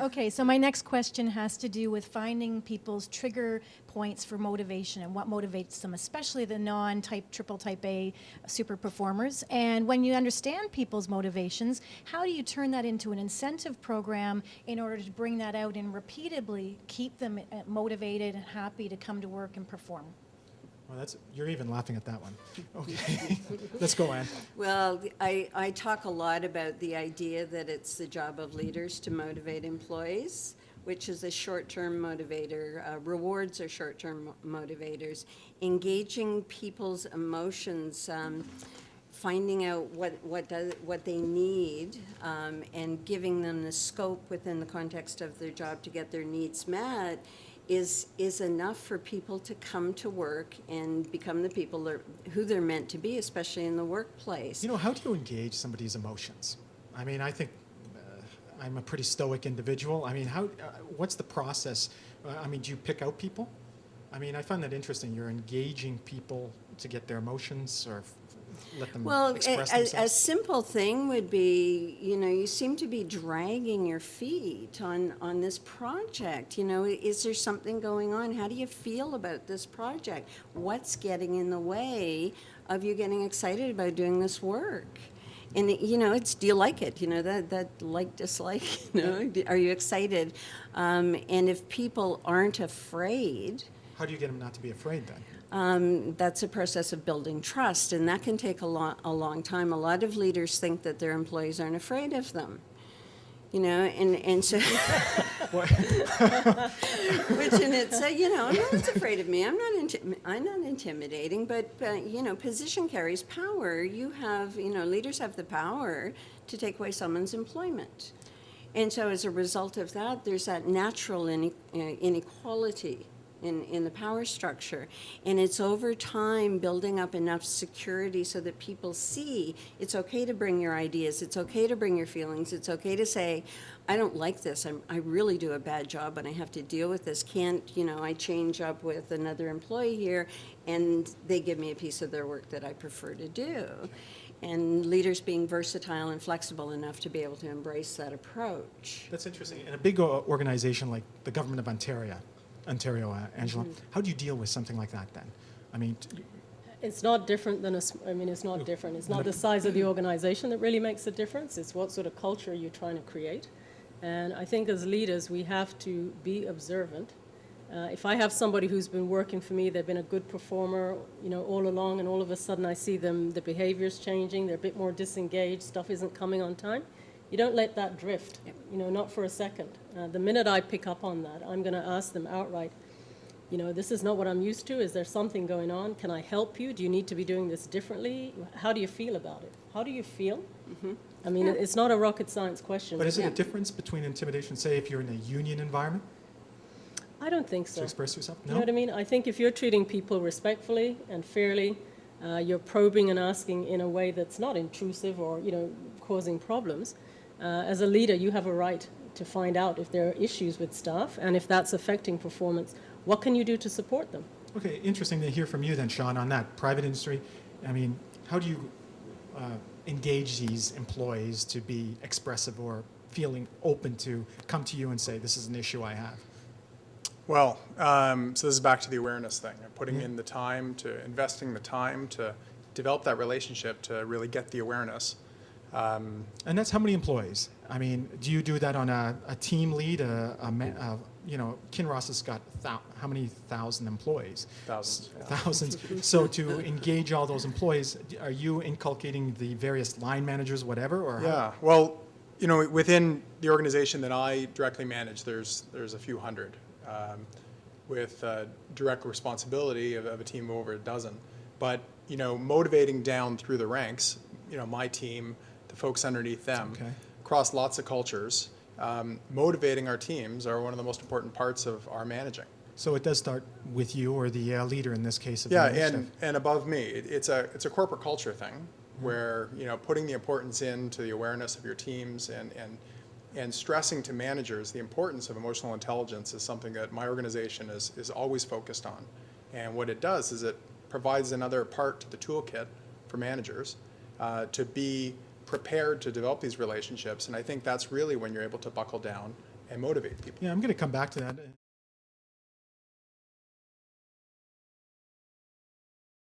Okay, so my next question has to do with finding people's trigger points for motivation and what motivates them, especially the triple type A super performers. And when you understand people's motivations, how do you turn that into an incentive program in order to bring that out and repeatedly keep them motivated and happy to come to work and perform? Well, you're even laughing at that one. Okay, let's go, Anne. Well, I talk a lot about the idea that it's the job of leaders to motivate employees, which is a short-term motivator. Rewards are short-term motivators. Engaging people's emotions, finding out what they need, and giving them the scope within the context of their job to get their needs met is enough for people to come to work and become the people who they're meant to be, especially in the workplace. You know, how do you engage somebody's emotions? I mean, I think I'm a pretty stoic individual. I mean, what's the process? I mean, do you pick out people? I mean, I find that interesting. You're engaging people to get their emotions or let them express themselves. A simple thing would be, you seem to be dragging your feet on this project. Is there something going on? How do you feel about this project? What's getting in the way of you getting excited about doing this work? And, it's, do you like it? That like, dislike, are you excited? And if people aren't afraid... How do you get them not to be afraid then? That's a process of building trust, and that can take a long time. A lot of leaders think that their employees aren't afraid of them, and so, which in it's, no one's afraid of me. I'm not intimidating, but position carries power. Leaders have the power to take away someone's employment, and so as a result of that, there's that natural inequality in the power structure. And it's over time building up enough security so that people see it's okay to bring your ideas, it's okay to bring your feelings, it's okay to say, I don't like this, I really do a bad job and I have to deal with this. Can't, I change up with another employee here and they give me a piece of their work that I prefer to do. And leaders being versatile and flexible enough to be able to embrace that approach. That's interesting. In a big organization like the Government of Ontario, Angela, how do you deal with something like that then? I mean, it's not different than it's not different. It's not the size of the organization that really makes a difference. It's what sort of culture you're trying to create. And I think as leaders, we have to be observant. If I have somebody who's been working for me, they've been a good performer, all along, and all of a sudden I see them, the behavior's changing, they're a bit more disengaged, stuff isn't coming on time. You don't let that drift, not for a second. The minute I pick up on that, I'm going to ask them outright, this is not what I'm used to. Is there something going on? Can I help you? Do you need to be doing this differently? How do you feel about it? How do you feel? Mm-hmm. I mean, it's not a rocket science question. But is it a difference between intimidation, say, if you're in a union environment? I don't think so. To express yourself? No? You know what I mean? I think if you're treating people respectfully and fairly, you're probing and asking in a way that's not intrusive or, causing problems. As a leader, you have a right to find out if there are issues with staff and if that's affecting performance. What can you do to support them? Okay, interesting to hear from you then, Sean, on that. Private industry, I mean, how do you engage these employees to be expressive or feeling open to come to you and say, this is an issue I have? Well, so this is back to the awareness thing, putting in the time, investing the time to develop that relationship to really get the awareness. And that's how many employees? I mean, do you do that on a team lead? Kinross has got how many thousand employees? Thousands. Yeah. Thousands. So to engage all those employees, are you inculcating the various line managers, whatever? Or yeah. Well, within the organization that I directly manage, there's a few hundred, with direct responsibility of a team of over a dozen. But motivating down through the ranks, my team, the folks underneath them, across lots of cultures, motivating our teams are one of the most important parts of our managing. So it does start with you or the leader in this case. And above me, it's a corporate culture thing where putting the importance into the awareness of your teams and stressing to managers the importance of emotional intelligence is something that my organization is always focused on. And what it does is it provides another part to the toolkit for managers to be prepared to develop these relationships. And I think that's really when you're able to buckle down motivate people. Yeah, I'm going to come back to that.